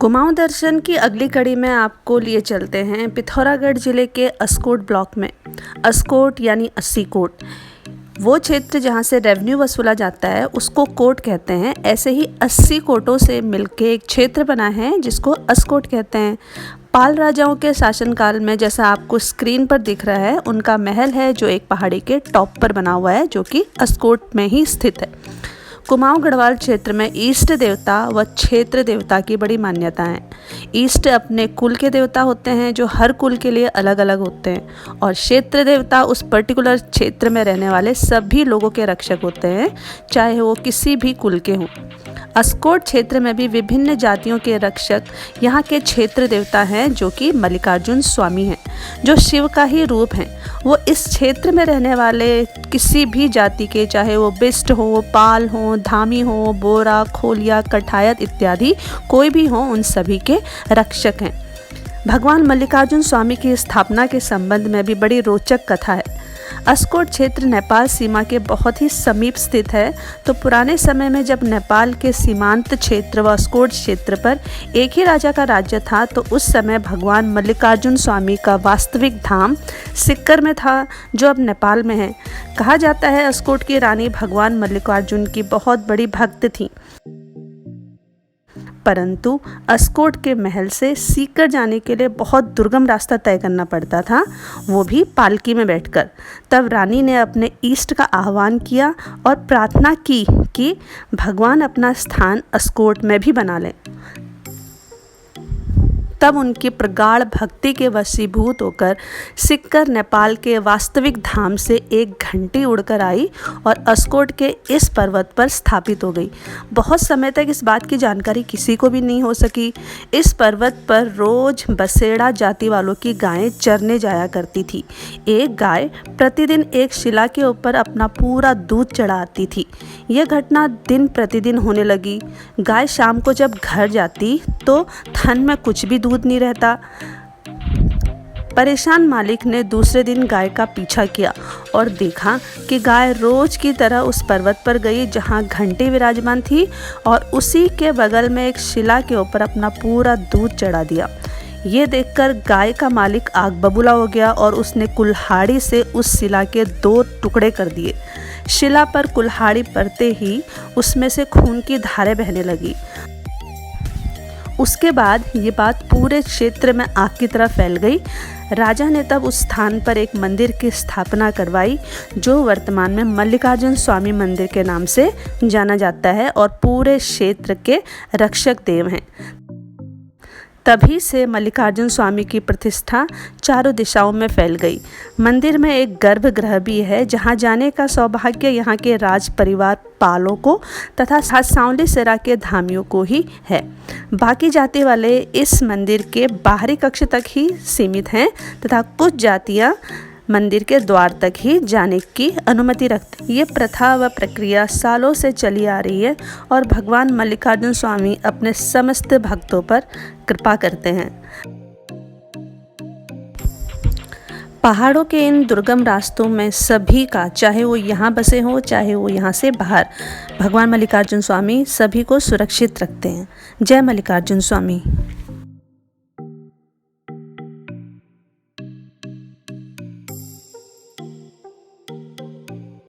कुमाऊं दर्शन की अगली कड़ी में आपको लिए चलते हैं पिथौरागढ़ जिले के अस्कोट ब्लॉक में। अस्कोट यानी 80 कोट, वो क्षेत्र जहाँ से रेवेन्यू वसूला जाता है उसको कोट कहते हैं। ऐसे ही 80 कोटों से मिलके एक क्षेत्र बना है जिसको अस्कोट कहते हैं। पाल राजाओं के शासनकाल में, जैसा आपको स्क्रीन पर दिख रहा है, उनका महल है जो एक पहाड़ी के टॉप पर बना हुआ है, जो कि अस्कोट में ही स्थित है। कुमाऊं गढ़वाल क्षेत्र में ईष्ट देवता व क्षेत्र देवता की बड़ी मान्यता है। ईष्ट अपने कुल के देवता होते हैं जो हर कुल के लिए अलग अलग होते हैं, और क्षेत्र देवता उस पर्टिकुलर क्षेत्र में रहने वाले सभी लोगों के रक्षक होते हैं, चाहे वो किसी भी कुल के हों। अस्कोट क्षेत्र में भी विभिन्न जातियों के रक्षक यहाँ के क्षेत्र देवता हैं, जो कि मल्लिकार्जुन स्वामी हैं, जो शिव का ही रूप हैं। वो इस क्षेत्र में रहने वाले किसी भी जाति के, चाहे वो बिष्ट हो, पाल हो, धामी हो, बोरा, खोलिया, कठायत इत्यादि कोई भी हो, उन सभी के रक्षक हैं। भगवान मल्लिकार्जुन स्वामी की स्थापना के संबंध में भी बड़ी रोचक कथा है। अस्कोट क्षेत्र नेपाल सीमा के बहुत ही समीप स्थित है। तो पुराने समय में जब नेपाल के सीमांत क्षेत्र व अस्कोट क्षेत्र पर एक ही राजा का राज्य था, तो उस समय भगवान मल्लिकार्जुन स्वामी का वास्तविक धाम सिक्कर में था, जो अब नेपाल में है। कहा जाता है अस्कोट की रानी भगवान मल्लिकार्जुन की बहुत बड़ी भक्त थी, परंतु अस्कोट के महल से सीकर जाने के लिए बहुत दुर्गम रास्ता तय करना पड़ता था, वो भी पालकी में बैठकर। तब रानी ने अपने इष्ट का आह्वान किया और प्रार्थना की कि भगवान अपना स्थान अस्कोट में भी बना लें। तब उनकी प्रगाढ़ भक्ति के वशीभूत होकर सिक्कर नेपाल के वास्तविक धाम से एक घंटी उड़कर आई और अस्कोट के इस पर्वत पर स्थापित हो गई। बहुत समय तक इस बात की जानकारी किसी को भी नहीं हो सकी। इस पर्वत पर रोज बसेड़ा जाति वालों की गायें चरने जाया करती थी। एक गाय प्रतिदिन एक शिला के ऊपर अपना पूरा दूध चढ़ाती थी। यह घटना दिन प्रतिदिन होने लगी। गाय शाम को जब घर जाती तो थन में कुछ भी दूध नहीं रहता। परेशान मालिक ने दूसरे दिन गाय का पीछा किया और देखा कि गाय रोज की तरह उस पर्वत पर गई जहां घंटी विराजमान थी, और उसी के बगल में एक शिला के ऊपर अपना पूरा दूध चढ़ा दिया। ये देखकर गाय का मालिक आग बबूला हो गया और उसने कुल्हाड़ी से उस शिला के 2 टुकड़े कर दिए। शिला पर कुल्हाड़ी पड़ते ही उसमें से खून की धारें बहने लगी। उसके बाद ये बात पूरे क्षेत्र में आग की तरह फैल गई। राजा ने तब उस स्थान पर एक मंदिर की स्थापना करवाई, जो वर्तमान में मल्लिकार्जुन स्वामी मंदिर के नाम से जाना जाता है और पूरे क्षेत्र के रक्षक देव हैं। तभी से मल्लिकार्जुन स्वामी की प्रतिष्ठा चारों दिशाओं में फैल गई। मंदिर में एक गर्भगृह भी है, जहां जाने का सौभाग्य यहाँ के राज परिवार पालों को तथा सांवली सेरा के धामियों को ही है। बाकी जाति वाले इस मंदिर के बाहरी कक्ष तक ही सीमित हैं तथा कुछ जातियाँ मंदिर के द्वार तक ही जाने की अनुमति रखती। ये प्रथा व प्रक्रिया सालों से चली आ रही है और भगवान मल्लिकार्जुन स्वामी अपने समस्त भक्तों पर कृपा करते हैं। पहाड़ों के इन दुर्गम रास्तों में सभी का, चाहे वो यहाँ बसे हो चाहे वो यहाँ से बाहर, भगवान मल्लिकार्जुन स्वामी सभी को सुरक्षित रखते हैं। जय मल्लिकार्जुन स्वामी।